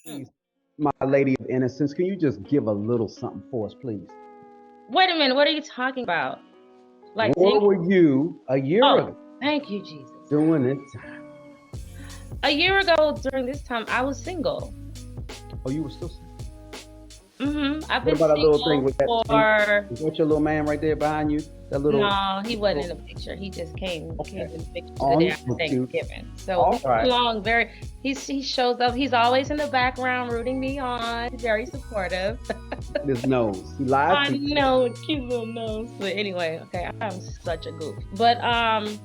Mm. Please, my lady of innocence, can you just give a little something for us, please? Wait a minute. What are you talking about? Like Where single? were you a year Oh, ago thank you, Jesus. doing it? A year ago during this time, I was single. Oh, you were still single. I've What been about that little thing single with that? for. Is that your little man right there behind you? That little. No, he wasn't in the picture. He just came Okay. in the picture the Oh, day he's after so cute. Thanksgiving. So we All get right. along very. He shows up. He's always in the background rooting me on. Very supportive. His nose. He lies I to know, cute little nose. But anyway, okay, I'm such a goof. But you.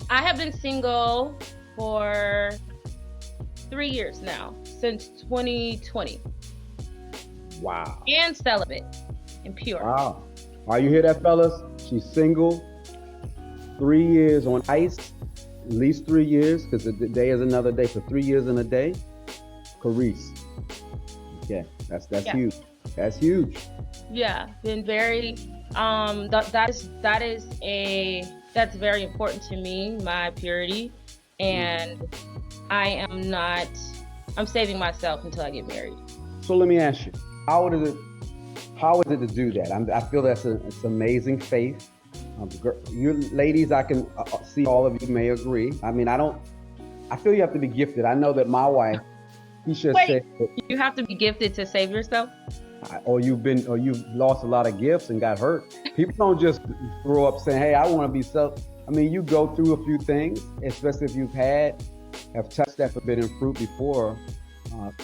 I have been single for 3 years now, since 2020, Wow. and celibate and pure. Wow. Are you hear that, fellas? She's single, 3 years on ice, at least 3 years, because the day is another day. For 3 years and a day, Carice. Yeah, that's Yeah, huge. That's huge. yeah, been very. That's very important to me, my purity, and I am not. I'm saving myself until I get married. So let me ask you, how is it? How is it to do that? I feel it's amazing faith. You ladies, I can see all of you may agree. I mean, I don't. I feel you have to be gifted. I know that my wife, he should Wait, say, you have to be gifted to save yourself? or you've lost a lot of gifts and got hurt. People don't just grow up saying, "Hey, I want to be self." I mean, you go through a few things, especially if have touched that forbidden fruit before,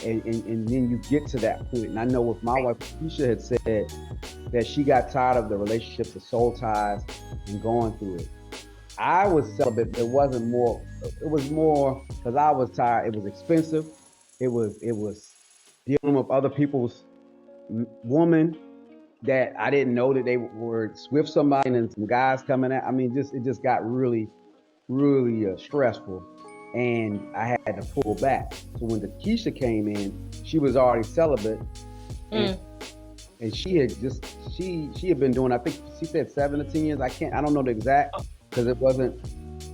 and then you get to that point. And I know with my wife, Keisha had said that she got tired of the relationships, the soul ties, and going through it. I was celibate. It wasn't more. It was more because I was tired. It was expensive. It was dealing with other people's woman that I didn't know that they were with somebody, and then some guys coming at. I mean, just it just got really stressful, and I had to pull back. So when the Keisha came in, she was already celibate, and Mm. she had just she had been doing. I think she said 7 to 10 years. I don't know the exact because it wasn't.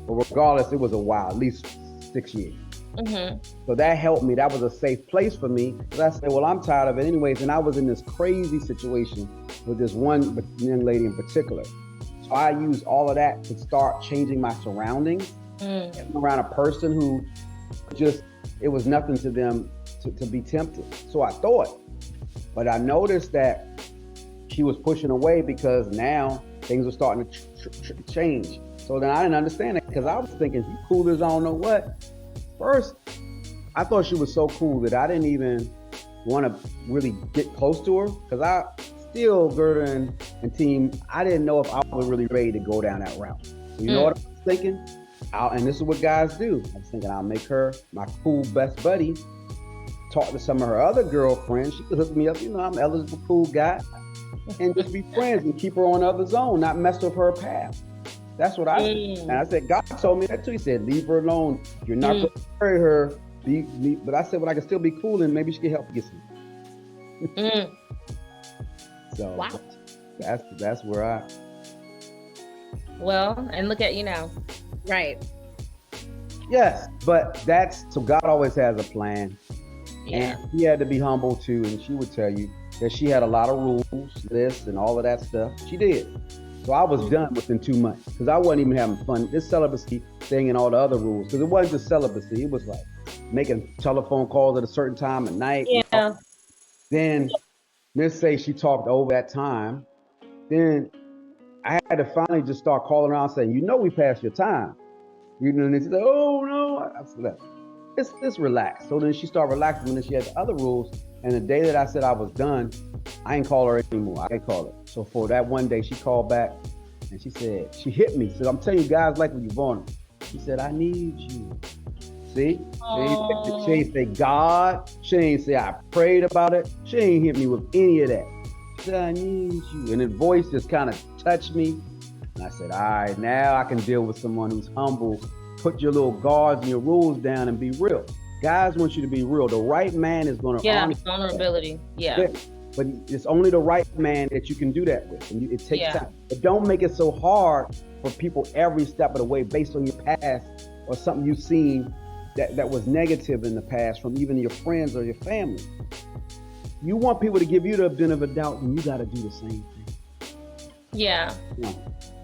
But regardless, it was a while, at least 6 years. Mm-hmm. So that helped me. That was a safe place for me. Because I said, well, I'm tired of it anyways. And I was in this crazy situation with this one young lady in particular. So I used all of that to start changing my surroundings Mm. around a person who just, it was nothing to them to be tempted. So I thought, but I noticed that she was pushing away because now things were starting to change. So then I didn't understand it because I was thinking, you cool as I don't know what. First, I thought she was so cool that I didn't even want to really get close to her because I still, Gerda and team, I didn't know if I was really ready to go down that route. So you know Mm. what I was thinking? And this is what guys do. I was thinking I'll make her my cool best buddy, talk to some of her other girlfriends. She could hook me up. You know, I'm an eligible, cool guy. And just be friends and keep her on the other zone, not mess with her path. That's what I said. And Mm. I said, God told me that too. He said, leave her alone. You're not Mm. going to marry her. But I said, well, I can still be cool and maybe she can help you get some. Mm. So Wow. that's where Well, and look at you now. Right. yes, but so God always has a plan. Yeah. And he had to be humble too. And she would tell you that she had a lot of rules, lists, and all of that stuff. She did. So I was done within 2 months because I wasn't even having fun. This celibacy thing and all the other rules, because it wasn't just celibacy. It was like making telephone calls at a certain time at night. Yeah. Then let's say she talked over that time. Then I had to finally just start calling around saying, you know, we passed your time. You know, and she's like, oh no. I said, it's relaxed. So then she started relaxing, and then she had the other rules. And the day that I said I was done, I ain't call her anymore. I didn't call her. So for that one day, she called back and she said, she hit me. She said, I'm telling you guys like when you're vulnerable. She said, I need you. See? She ain't say God. She ain't say I prayed about it. She ain't hit me with any of that. She said, I need you. And the voice just kind of touched me. And I said, all right, now I can deal with someone who's humble. Put your little guards and your rules down and be real. Guys want you to be real. The right man is going to Yeah. honor Vulnerability. Yeah. you. But it's only the right man that you can do that with. And it takes Yeah. time. But don't make it so hard for people every step of the way based on your past or something you've seen that was negative in the past from even your friends or your family. You want people to give you the benefit of the doubt, and you got to do the same thing. Yeah. Yeah.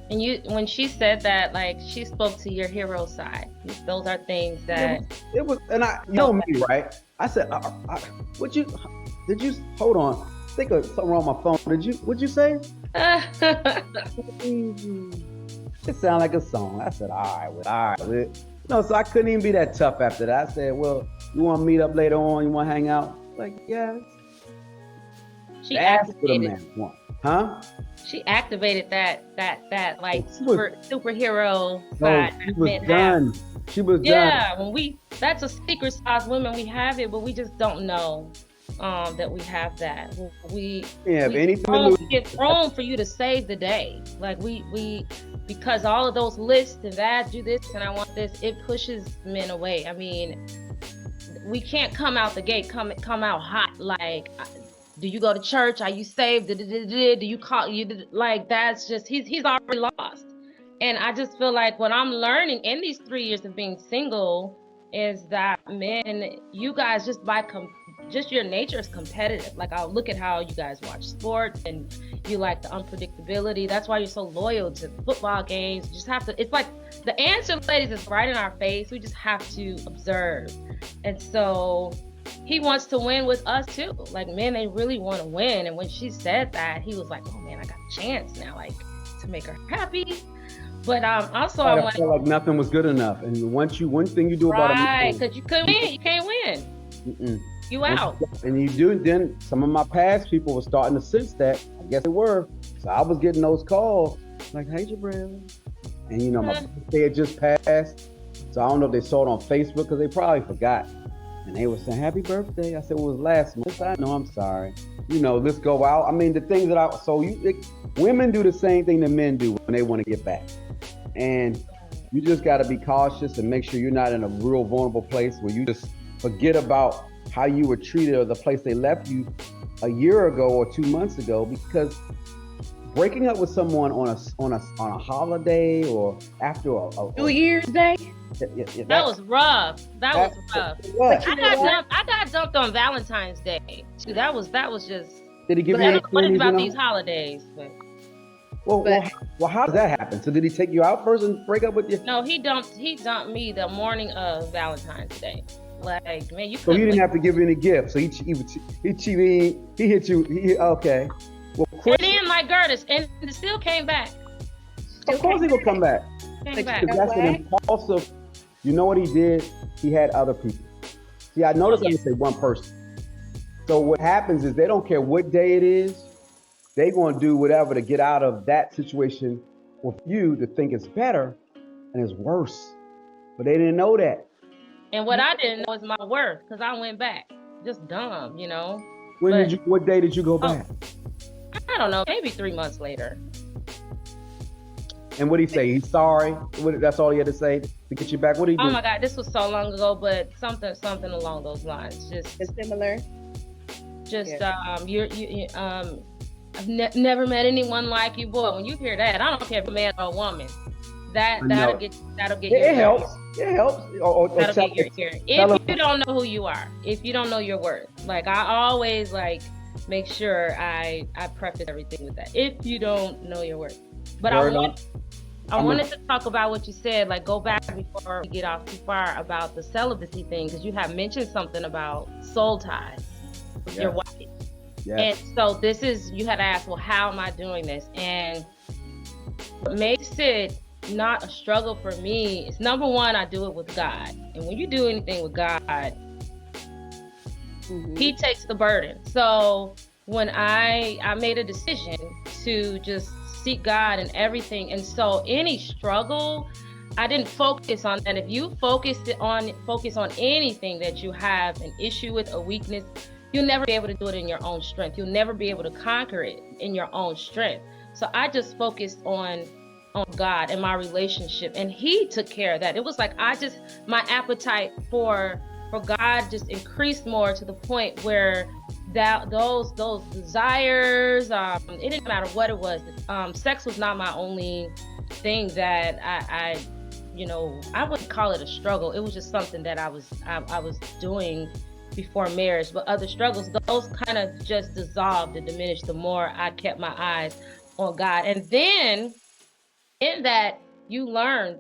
And when she said that, like, she spoke to your hero side. Those are things that it was and you know me, right? I said, did you hold on? I think of something wrong with my phone. What'd you say? It sounded like a song. I said, all right. No, so I couldn't even be that tough after that. I said, well, you want to meet up later on? You want to hang out? Like, yeah. She That's what a activated. man wants, huh? She activated that like superhero No, side. she was done. She was done. Yeah, that's a secret sauce. Women, we have it, but we just don't know that we have that. We get thrown for you to save the day. Like we because all of those lists and that, do this and I want this, it pushes men away. I mean, we can't come out the gate, come out hot like, do you go to church? Are you saved? Do you call you like? That's just he's already lost. And I just feel like what I'm learning in these 3 years of being single is that men, you guys just your nature is competitive. Like, I'll look at how you guys watch sports and you like the unpredictability. That's why you're so loyal to football games. You just have to. It's like the answer, ladies, is right in our face. We just have to observe. And so he wants to win with us too. Like, men, they really want to win. And when she said that, he was like, oh man, I got a chance now, like, to make her happy. But also I felt like nothing was good enough. And one thing you do about a man, right, because you couldn't win, you can't win. Mm-mm. You out. And you do. Then some of my past people were starting to sense that. I guess they were. So I was getting those calls like, "Hey, Jabril," and you know my birthday had just passed. So I don't know if they saw it on Facebook because they probably forgot. And they were saying, "Happy birthday." I said, "Well, it was last month." I know, I'm sorry. You know, let's go out. I mean, the things that women do the same thing that men do when they want to get back. And you just got to be cautious and make sure you're not in a real vulnerable place where you just forget about how you were treated or the place they left you a year ago or 2 months ago, because breaking up with someone on a holiday or after a New Year's Day. That was rough. That was rough. I got dumped on Valentine's Day. Too. That was just. Did he give you any what about these holidays? But. Well, how does that happen? So did he take you out first and break up with you? No, he dumped me the morning of Valentine's Day. Like, man, so you didn't have to give any gifts. So he hit you. Okay. Well, and then like Gertis, and it still came back. Of course he will come back. That's an impulsive. You know what he did? He had other people. See, I noticed I didn't say one person. So what happens is they don't care what day it is. They're going to do whatever to get out of that situation with you to think it's better, and it's worse. But they didn't know that. And what I didn't know is my worth, because I went back. Just dumb, you know. What day did you go back? I don't know, maybe 3 months later. And what did he say? He's sorry? That's all he had to say to get you back? What did he do? Oh my God, this was so long ago, but something along those lines. It's similar. I've never met anyone like you. Boy, when you hear that, I don't care if a man or a woman. That'll get it helps. It helps. That'll get your ear. If you don't know who you are, if you don't know your worth, like I always like make sure I preface everything with that. If you don't know your worth, but I wanted to talk about what you said. Like, go back before we get off too far about the celibacy thing, because you have mentioned something about soul ties with your wife. Yes. And so you had asked, well, how am I doing this? And what makes it not a struggle for me is, number one, I do it with God. And when you do anything with God, He takes the burden. So when I made a decision to just seek God and everything, and so any struggle, I didn't focus on that. If you focus on anything that you have an issue with, a weakness, you'll never be able to do it in your own strength. You'll never be able to conquer it in your own strength. So I just focused on God and my relationship, and He took care of that. It was like my appetite for God just increased more, to the point where those desires, it didn't matter what it was. Sex was not my only thing that I I wouldn't call it a struggle. It was just something that I was doing before marriage. But other struggles, those kind of just dissolved and diminished the more I kept my eyes on God. And then in that, you learn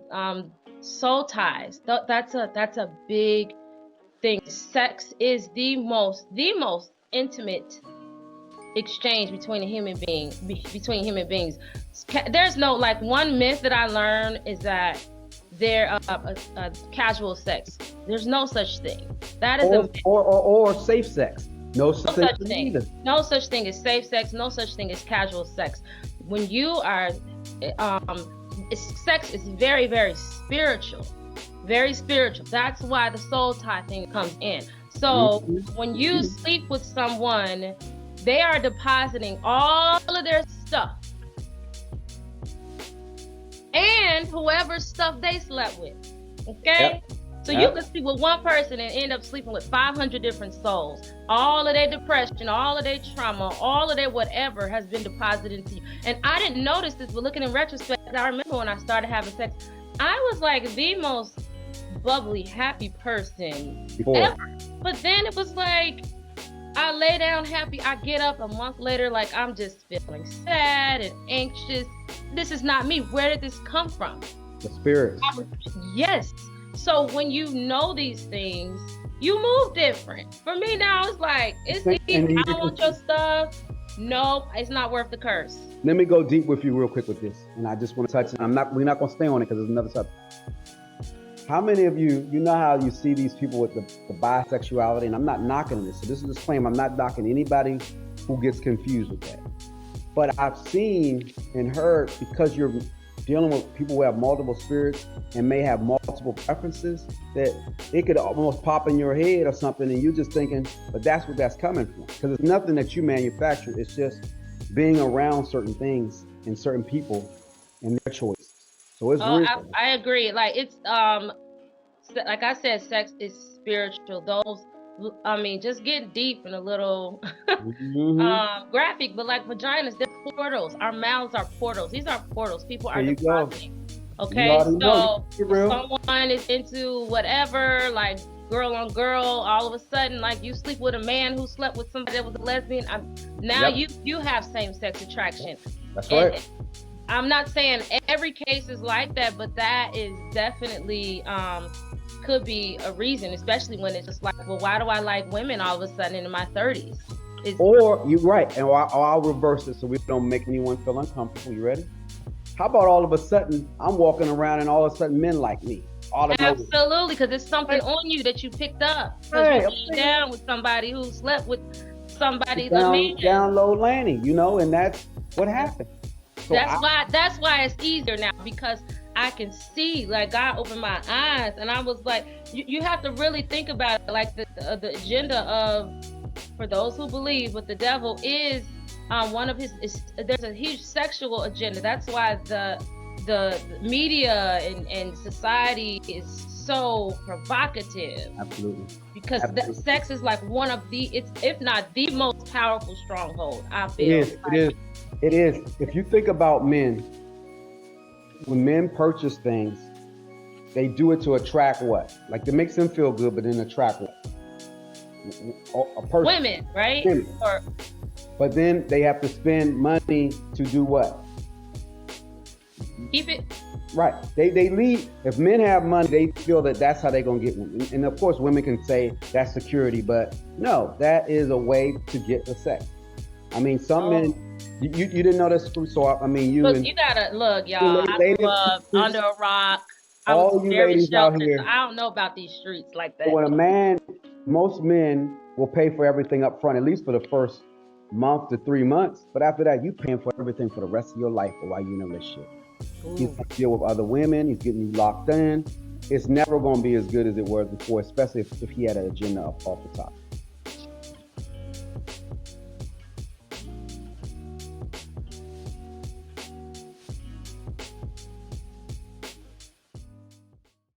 soul ties. That's a big thing. Sex is the most intimate exchange between human beings. There's no, like, one myth that I learned is that there casual sex. There's no such thing. That is or safe sex. No such thing either. No such thing as safe sex. No such thing as casual sex. When you are sex is very, very spiritual. Very spiritual. That's why the soul tie thing comes in. So when you sleep with someone, they are depositing all of their stuff and whoever's stuff they slept with. Okay? Yep. So you can sleep with one person and end up sleeping with 500 different souls. All of their depression, all of their trauma, all of their whatever has been deposited into you. And I didn't notice this, but looking in retrospect, I remember when I started having sex, I was like the most bubbly, happy person ever. But then it was like, I lay down happy, I get up a month later like I'm just feeling sad and anxious. This is not me. Where did this come from? The spirit. Yes. So when you know these things, you move different. For me now, it's like, it's easy. I don't want your stuff. No, it's not worth the curse. Let me go deep with you real quick with this. And I just want to touch it. We're not going to stay on it because there's another subject. How many of you know how you see these people with the bisexuality? And I'm not knocking this. So this is a disclaimer. I'm not knocking anybody who gets confused with that. But I've seen and heard, because you're dealing with people who have multiple spirits and may have multiple preferences, that it could almost pop in your head or something, and you're just thinking, but that's what that's coming from. Because it's nothing that you manufactured. It's just being around certain things and certain people and their choices. So it's real. I agree. Like, it's like I said, sex is spiritual. Just getting deep and a little graphic, but like vaginas, they're portals. Our mouths are portals. These are portals. People are depositing. Okay, so if someone is into whatever, like girl on girl, all of a sudden, like, you sleep with a man who slept with somebody that was a lesbian. Now you have same-sex attraction. That's right. I'm not saying every case is like that, but that is definitely could be a reason, especially when it's just like, well, why do I like women all of a sudden in my 30s? Or you're right, and I'll reverse it so we don't make anyone feel uncomfortable. You ready? How about all of a sudden I'm walking around and all of a sudden men like me? Absolutely, because it's something on you that you picked up. Because you're down with somebody who slept with somebody down low landing, and that's what happened. So that's why it's easier now, because I can see, like, God opened my eyes, and I was like, you have to really think about it, like the agenda of, for those who believe, what the devil is, one of his there's a huge sexual agenda. That's why the media and society is so provocative. Absolutely. Because sex is like one of if not the most powerful stronghold, I feel. It is. If you think about men, when men purchase things, they do it to attract what? Like, it makes them feel good, but then attract what? A person. Women, right? Women. But then they have to spend money to do what? Keep it. Right. They leave. If men have money, they feel that that's how they're going to get women. And of course, women can say that's security, but no, that is a way to get the sex. I mean, some men. You didn't know this, so I mean, you gotta look, y'all. I grew up under a rock. All you ladies out here, so I don't know about these streets like that. When most men will pay for everything up front, at least for the first month to 3 months. But after that, you paying for everything for the rest of your life while you're in a relationship. He's going to deal with other women. He's getting you locked in. It's never going to be as good as it was before, especially if he had an agenda off the top.